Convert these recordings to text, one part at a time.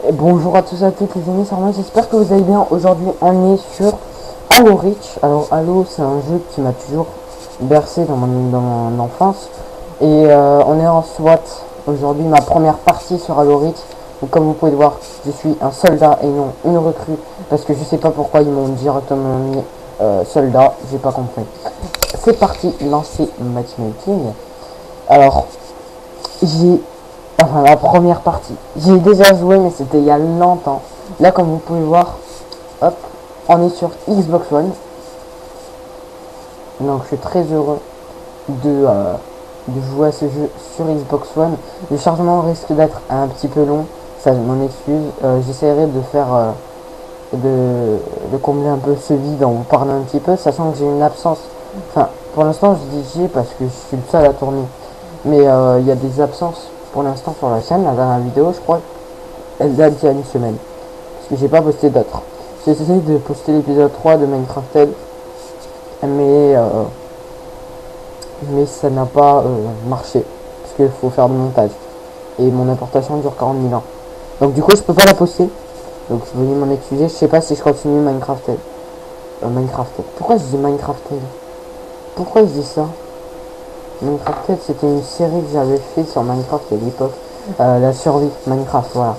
Et bonjour à tous et à toutes les amis, c'est Armand, j'espère que vous allez bien. Aujourd'hui on est sur Halo Reach. Alors Halo c'est un jeu qui m'a toujours bercé dans mon enfance. Et on est en SWAT. Aujourd'hui ma première partie sur Halo Reach. Donc comme vous pouvez le voir, je suis un soldat et non une recrue. Parce que je sais pas pourquoi ils m'ont directement mis soldat, j'ai pas compris. C'est parti, lancer matchmaking. Alors j'ai enfin la première partie. J'ai déjà joué mais c'était il y a longtemps. Là comme vous pouvez voir, hop, on est sur Xbox One. Donc je suis très heureux de jouer à ce jeu sur Xbox One. Le chargement risque d'être un petit peu long, ça je m'en excuse. J'essaierai de faire de combler un peu ce vide en vous parlant un petit peu, sachant que j'ai une absence. Enfin pour l'instant je dis j'ai parce que je suis le seul à tourner. Mais il y a des absences pour l'instant sur la chaîne. La dernière vidéo, je crois, elle date d'il y a une semaine. Parce que j'ai pas posté d'autres. J'ai essayé de poster l'épisode 3 de Minecrafted. Mais ça n'a pas marché. Parce qu'il faut faire du montage. Et mon importation dure 40 000 ans. Donc du coup, je peux pas la poster. Donc veuillez m'en excuser. Je sais pas si je continue Minecrafted. Minecrafted. Pourquoi je dis Minecrafted? Pourquoi je dis ça? Minecrafted, c'était une série que j'avais fait sur Minecraft à l'époque. La survie Minecraft, voilà.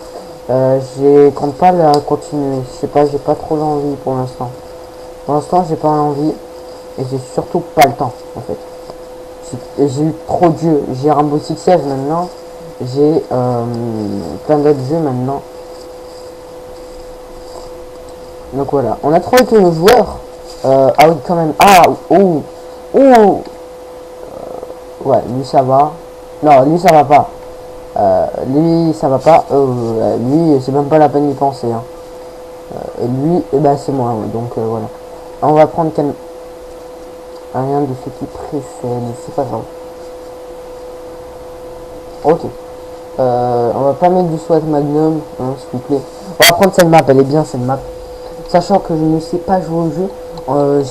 Je compte pas la continuer. Je sais pas, j'ai pas trop l'envie pour l'instant. Pour l'instant, j'ai pas l'envie et j'ai surtout pas le temps en fait. J'ai eu trop de jeux. J'ai Rainbow Six Siege maintenant. J'ai plein d'autres jeux maintenant. Donc voilà. On a trouvé tous nos joueurs. Ah oui, quand même. Ah, oh, oh. Ouais, lui ça va. Non, lui ça va pas. Lui ça va pas. Lui c'est même pas la peine d'y penser. Hein. Et lui, eh ben, c'est moi. Ouais. Donc voilà. On va prendre rien de ce qui précède. C'est pas grave. Ok. On va pas mettre du SWAT Magnum, hein, s'il vous plaît. On va prendre cette map. Elle est bien cette map. Sachant que je ne sais pas jouer au jeu,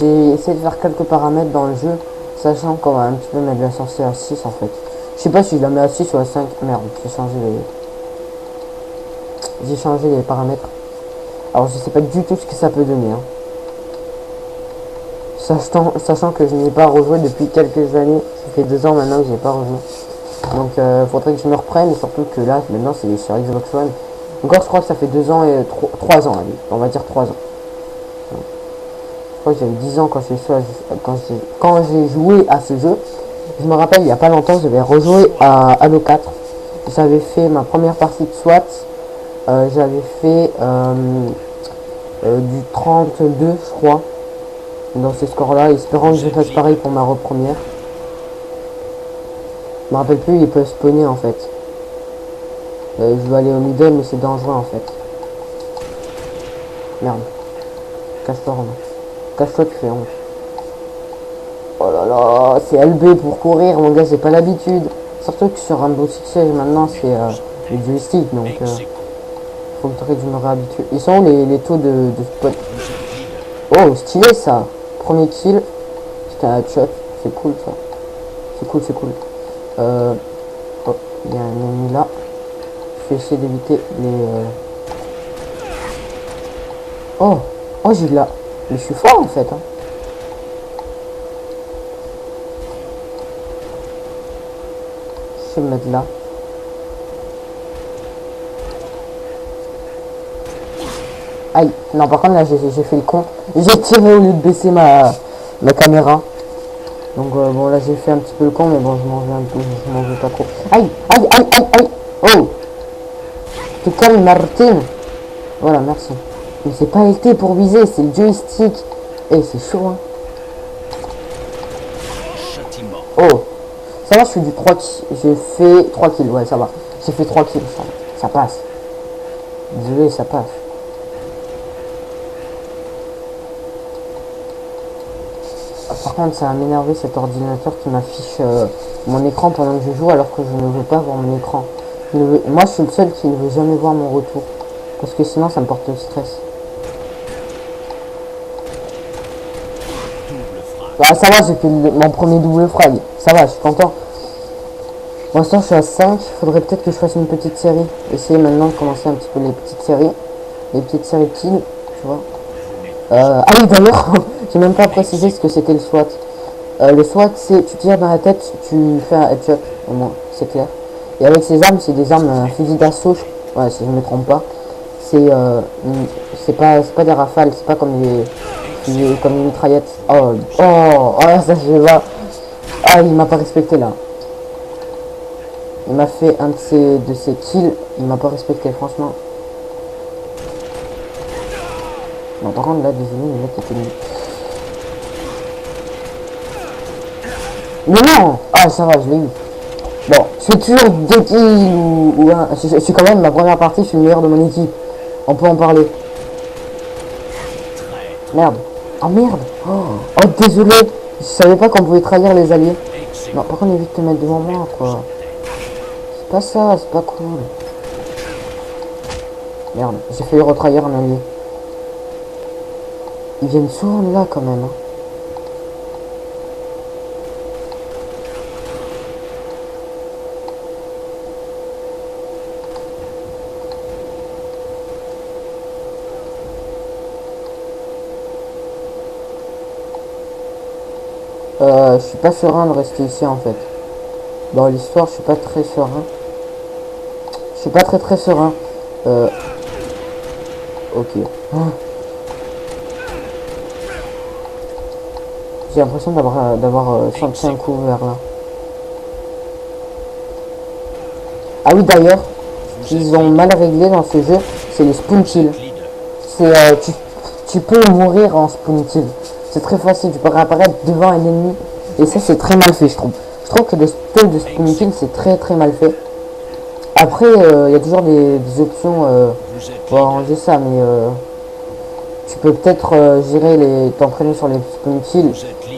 j'ai essayé de faire quelques paramètres dans le jeu. Sachant qu'on va un petit peu mettre la sorcière à 6 en fait. Je sais pas si je la mets à 6 ou à 5. Merde, j'ai changé les paramètres. Alors je sais pas du tout ce que ça peut donner. Hein. Sachant que je n'ai pas rejoué depuis quelques années. Ça fait 2 ans maintenant que je n'ai pas rejoué. Donc faudrait que je me reprenne. Et surtout que là maintenant c'est sur Xbox One. Encore je crois que ça fait 2 ans et 3 ans. Allez, on va dire 3 ans. Je crois que j'avais 10 ans quand j'ai joué à ce jeu. Je me rappelle, il n'y a pas longtemps, j'avais rejoué à Halo 4. J'avais fait ma première partie de SWAT. J'avais fait du 32, je crois, dans ce score-là, espérant que je fasse pareil pour ma première. Je me rappelle plus, il peut spawner en fait. Je vais aller au middle, mais c'est dangereux en fait. Merde. Cache-toi, Romain. Cache-toi, tu fais honte. Oh là là, c'est LB pour courir, mon gars, j'ai pas l'habitude. Surtout que sur Rainbow Six Siege, maintenant, c'est le joystick, donc faudrait que je me réhabitue. Ils sont où les taux de spot? Oh, stylé ça. Premier kill, c'était un headshot, c'est cool ça. C'est cool, c'est cool. Oh, il y a un ennemi là. Je vais essayer d'éviter les... Oh, oh j'ai de la... Mais je suis fort en fait. Hein. Je vais me mettre là. Aïe, non par contre là j'ai fait le con. J'ai tiré au lieu de baisser ma caméra. Donc bon là j'ai fait un petit peu le con mais bon je m'en vais un peu, je m'en veux pas trop. Aïe, aïe, aïe, aïe, aïe. Oh, te calme Martin. Voilà, merci. Mais c'est pas LT pour viser, c'est le joystick. Et c'est chaud hein. Oh, ça va, je fais du 3 kills. J'ai fait 3 kills, ouais ça va. J'ai fait 3 kills, ça passe. Désolé, ça passe. Par contre, ça va m'énerver cet ordinateur qui m'affiche mon écran pendant que je joue alors que je ne veux pas voir mon écran. Moi, je suis le seul qui ne veut jamais voir mon retour. Parce que sinon, ça me porte le stress. Bah, ça va, j'ai fait mon premier double frag. Ça va, je suis content. Pour l'instant, je suis à 5. Faudrait peut-être que je fasse une petite série. Essayer maintenant de commencer un petit peu les petites séries. Les petites séries de kills, tu vois. Ah oui, d'ailleurs, j'ai même pas précisé ce que c'était le SWAT. Le SWAT, c'est tu tires dans la tête, tu fais un headshot, au moins, c'est clair. Et avec ces armes, c'est des armes, un fusil d'assaut, ouais, si je me trompe pas. C'est pas des rafales, c'est pas comme comme les mitraillettes. Ça je vais pas. Ah, il m'a pas respecté là. Il m'a fait un de ses kills, il m'a pas respecté, franchement. Non, par contre, là, désolé, le mec était nul. Mais non! Ah, ça va, je l'ai eu. Bon, je fais toujours 2 kills ou un. Je suis quand même, ma première partie, je suis le meilleur de mon équipe. On peut en parler. Merde. Oh merde. Oh, désolé. Je savais pas qu'on pouvait trahir les alliés. Non, par contre, évite de te mettre devant moi, quoi. C'est pas ça, c'est pas cool. Merde, j'ai failli retrahir un allié. Ils viennent souvent là, quand même. Hein. Je suis pas serein de rester ici, en fait. Dans l'histoire, je suis pas très serein. Je suis pas très serein. Ok. J'ai l'impression d'avoir senti un coup vers là. Ah oui, d'ailleurs, ce qu'ils ont mal réglé dans ce jeu, c'est les spawn kills. Tu peux mourir en spawn kill. C'est très facile, tu peux réapparaître devant un ennemi. Et ça, c'est très mal fait, je trouve. Je trouve que le spell de spawn kill, c'est très mal fait. Après, il y a toujours des options pour arranger ça, mais tu peux peut-être t'entraîner sur les spawn kills,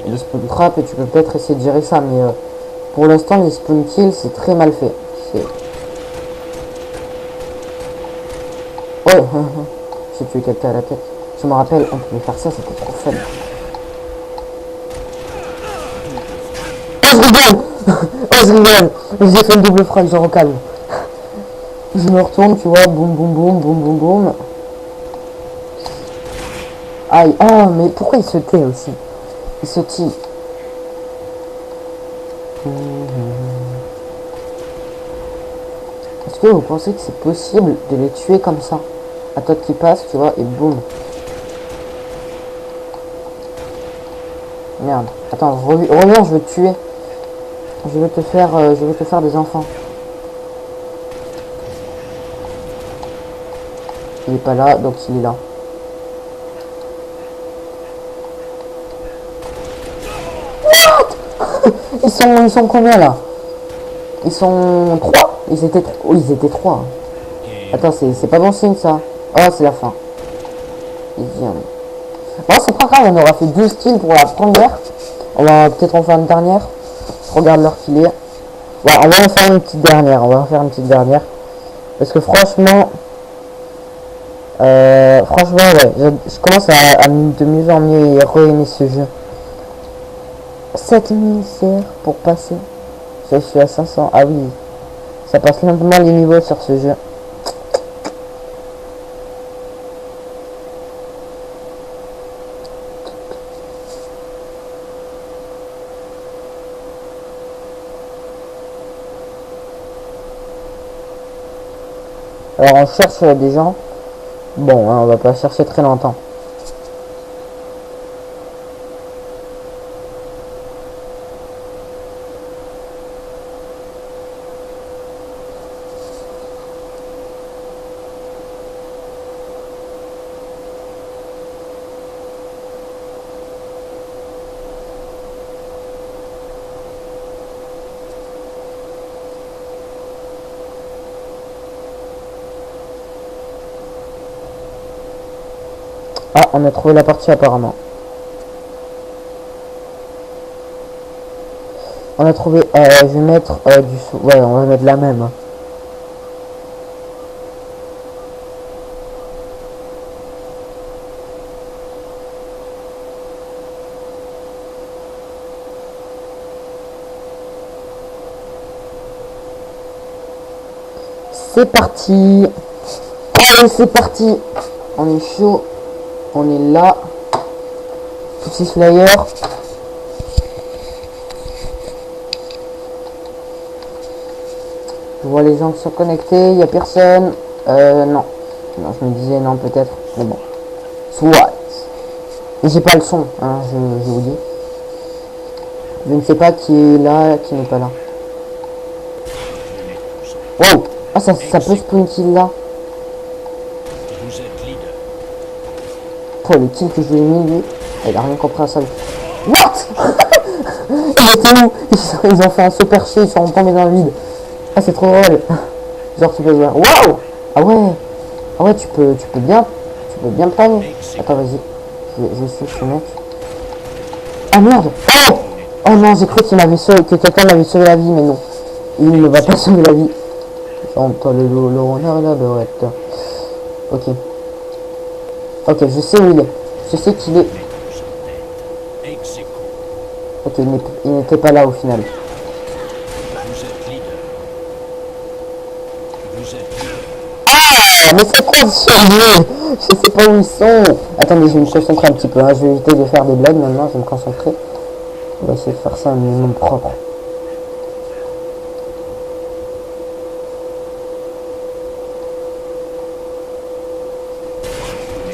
les spawn traps, et tu peux peut-être essayer de gérer ça, mais pour l'instant, les spawn kills, c'est très mal fait. Ouais, j'ai tué quelqu'un à la tête. Je me rappelle, on pouvait faire ça, c'était trop fun. Oh, je rigole. Oh, je rigole. J'ai fait une double frappe, genre au calme. Je me retourne, tu vois, boum, boum, boum, boum, boum, boum. Aïe, oh, mais pourquoi il se tait aussi? Il se tue. Est-ce que vous pensez que c'est possible de les tuer comme ça? À toi qui passe, tu vois, et boum. Merde. Attends, reviens, je veux te tuer. Je veux te faire des enfants. Il est pas là, donc il est là. What? Ils sont combien là? Ils sont 3. Ils étaient 3. Attends, c'est pas bon signe ça. Oh, c'est la fin. Bon, c'est pas grave, on aura fait 12 kills pour la première. On va peut-être en faire une dernière. Je regarde l'heure qu'il est. Ouais, on va en faire une petite dernière. Parce que franchement, ouais, je commence de mieux en mieux re-aimer ce jeu. 7000 CR pour passer. Je suis à 500. Ah oui, ça passe lentement les niveaux sur ce jeu. Alors on cherche des gens. Bon, hein, on va pas chercher très longtemps. Ah, on a trouvé la partie apparemment. On a trouvé, je vais mettre ouais, on va mettre la même. Hein. C'est parti. Allez, c'est parti. On est chaud. On est là. Petit slayer. Je vois les gens qui sont connectés. Il n'y a personne. Non. Non, je me disais non, peut-être. Mais bon. Soit. Et j'ai pas le son, hein, je vous dis. Je ne sais pas qui est là, qui n'est pas là. Wow. Ah, ça peut spawn kill là. Oh, le kill que je lui ai mis, lui. Il a rien compris à ça. What? Ils étaient où? Ils ont fait un saut perché, ils sont tombés dans le vide. Ah, c'est trop drôle. Genre, tu peux voir. Waouh! Ah ouais! Ah ouais, tu peux bien planer. Attends, vas-y. Je vais essayer ce mec. Ah merde! Oh! Oh non, j'ai cru qu'il m'avait sauvé, que quelqu'un m'avait sauvé la vie, mais non. Il ne va pas sauver la vie. J'entends le renard la berette. Ok. Ok, je sais où il est. Je sais qu'il est. Ok, il n'était pas là au final. Ah, mais c'est quoi ce jeu? Je sais pas où ils sont. Attendez, je vais me concentrer un petit peu. Hein. Je vais éviter de faire des blagues maintenant. Je vais me concentrer. On va essayer de faire ça un minimum propre.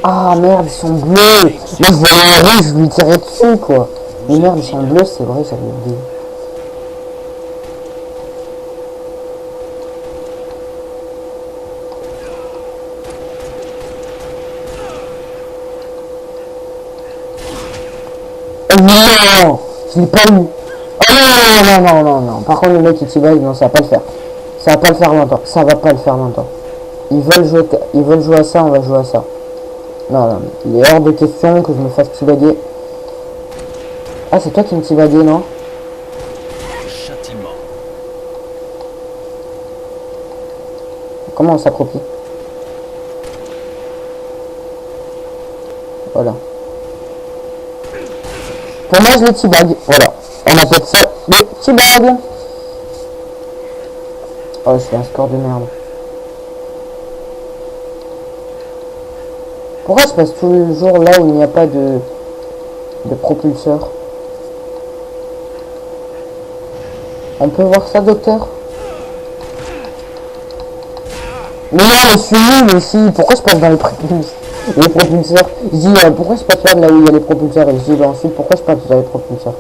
Ah merde, ils sont bleus. Moi je voyais un rouge, je lui tirais dessus quoi. Mais merde, ils sont bleus, c'est vrai, j'avais oublié. Oh non, je l'ai pas eu. Oh non, non, non, non, non. Par contre, le mec il t'y non, ça va pas le faire. Ça va pas le faire longtemps. Ça va pas le faire longtemps. Ils veulent jouer à ça, on va jouer à ça. Non, non, il est hors de question que je me fasse tibaguer. Ah, c'est toi qui me tibaguais, non? Comment on s'approprie? Voilà. Pour moi, je le tibag. Voilà. On appelle ça le tibag. Oh, je fais un score de merde. Pourquoi je passe tous les jours là où il n'y a pas de propulseur? On peut voir ça, docteur? Mais non, je suis nul aussi. Pourquoi je passe dans les propulseurs? Je dis, pourquoi je passe pas de là où il y a les propulseurs? Et je dis, bah, ensuite, pourquoi je passe dans les propulseurs?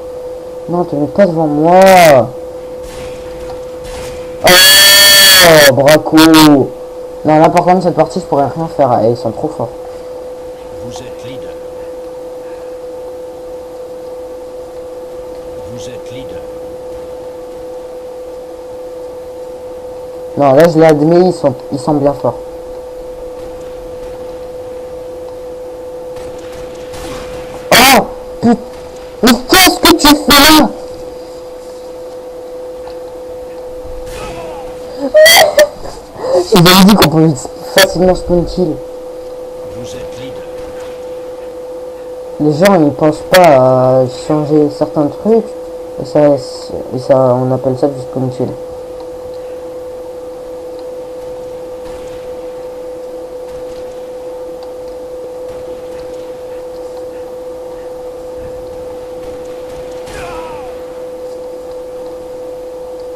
Non, tu n'es pas devant moi. Oh, Braco. Non, là, par contre, cette partie, je pourrais rien faire. Ils sont trop forts. Vous êtes leader. Vous êtes leader. Non, là, je l'admets, ils sont bien forts. Oh, putain. Mais qu'est-ce que tu fais là? J'avais dit qu'on pouvait facilement spawn kill. Vous êtes leader. Les gens ils pensent pas à changer certains trucs et ça on appelle ça du spawn kill.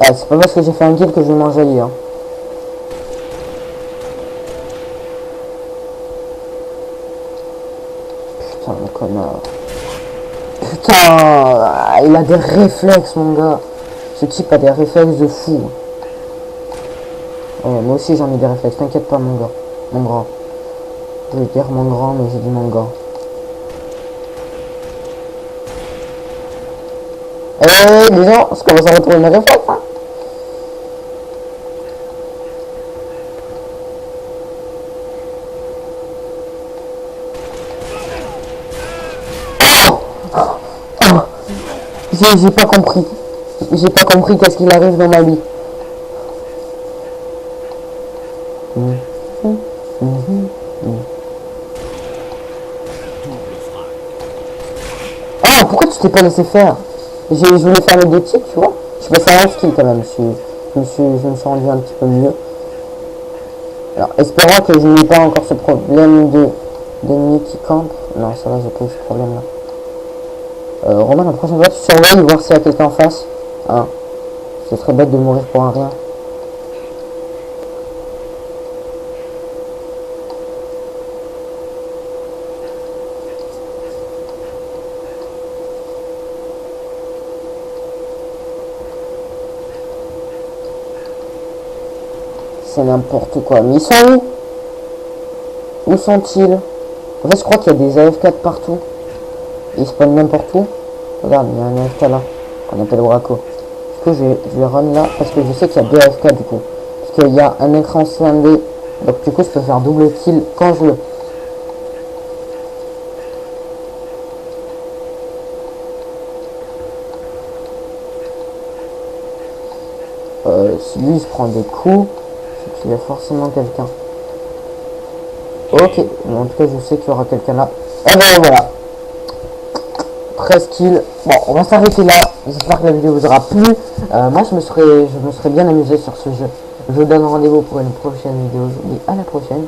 Ah, c'est pas parce que j'ai fait un kill que je vais m'enjailler hein. Putain le connard. Putain, il a des réflexes mon gars. Ce type a des réflexes de fou. Ouais, moi aussi j'en ai des réflexes, t'inquiète pas mon gars. Mon grand. Je vais dire mon grand mais j'ai dit mon gars. Eh les gens, je commence à retrouver mes réflexes hein. J'ai pas compris. J'ai pas compris qu'est-ce qu'il arrive dans ma vie. Ah, pourquoi tu t'es pas laissé faire? Je voulais faire le détic, tu vois. Je suis passé à un skill quand même. Je me suis rendu un petit peu mieux. Alors, espérons que je n'ai pas encore ce problème d'ennemis qui campent. Non, ça va, j'ai pas eu ce problème-là. Romain, la prochaine fois, tu surveilles, voir s'il y a quelqu'un en face. Hein. Ce serait bête de mourir pour un rien. C'est n'importe quoi. Mais ils sont où? Où sont-ils? En fait, je crois qu'il y a des AF4 partout. Ils spawnent n'importe où. Regarde, il y a un AFK là, qu'on appelle Braco. Du coup, je vais run là, parce que je sais qu'il y a deux AFK du coup. Parce qu'il y a un écran scindé. Donc du coup, je peux faire double kill quand je veux. Si lui, il se prend des coups, c'est qu'il y a forcément quelqu'un. Ok, bon, en tout cas, je sais qu'il y aura quelqu'un là. Et ben voilà. 13 kills. Bon, on va s'arrêter là. J'espère que la vidéo vous aura plu. Moi, je me serais bien amusé sur ce jeu. Je vous donne rendez-vous pour une prochaine vidéo. Je vous dis à la prochaine.